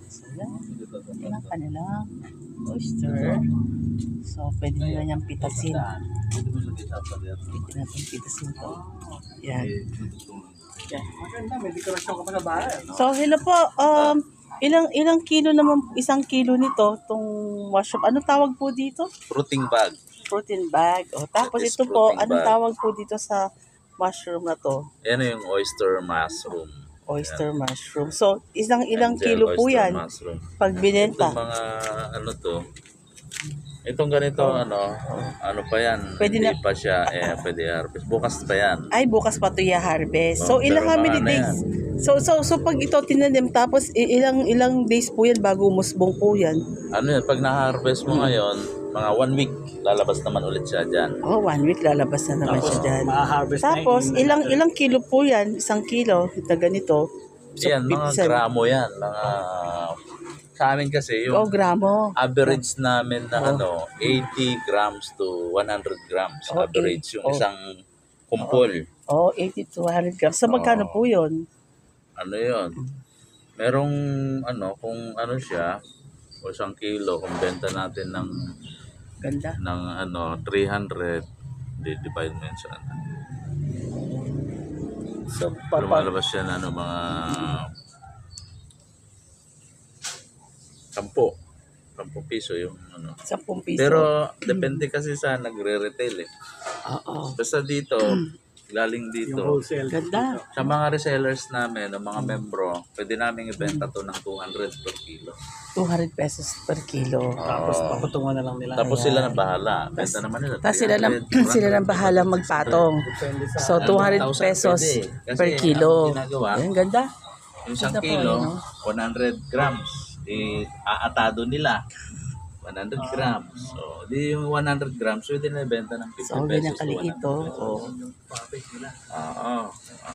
So, yan ang kanilang oyster. So, pwede nila niyang pitasin. Pwede natin pitasin to. Yan. So, hello po. Ilang kilo naman, isang kilo nito, itong mushroom. Anong tawag po dito? Fruiting bag. Fruiting bag. O, tapos That is ito po, fruiting anong bag. tawag po dito sa mushroom na to? Yan yung oyster mushroom. Oyster mushroom. So, ilang Angel kilo po oyster yan mushroom. pag binenta? Itong mga ano to. Itong ganito ano pa yan. Pwede Hindi na- pa siya pwede harvest. Bukas pa yan. Ay, bukas pa to i-harvest. So, Oh, ilang pero how many mga days? So pag ito tinanim, tapos ilang days po yan bago musbong po yan? Ano yan, pag na-harvest mo ngayon, mga 1 week, lalabas naman ulit siya dyan. Oh, 1 week lalabas na naman siya dyan. Ma-harvest na Tapos, ilang kilo po yan? Isang kilo na ganito. So, Yan, mga 57. gramo yan. Mga, sa amin kasi, Oh, yung gramo. average namin na 80 grams to 100 grams. Oh, Average yung oh. isang kumpol. Oh, 80 to 100 grams. So, magkano po yun? Ano yun? Merong kung ano siya, o isang kilo, kung benta natin ng Ganda. 300, divide mo yun sa So, lumalabas siya na mga 10 piso yung 10 piso. Pero depende kasi sa nagre-retail Oo. Basta dito, galing Yung dito. wholesale. Ganda. Sa mga resellers namin, ng mga membro, pwede namin ibenta to ng 200 per kilo. 200 pesos per kilo. Tapos papatungan na lang nila. Tapos sila na bahala. Benta naman nila. Tapos sila na, 300, sila na bahala magpatong. Depende sa So, 200 1,000 pesos pwede. Kasi per kilo. ang ginagawa, Ayan, ganda. yung isang Ganda po, kilo, yun, 100 grams. Aatado nila. 100 grams. So, di yung 100 grams, pwede na ibenta ng 50 So, pesos. ganyan kaliit, to oh. 100 pesos. Oo.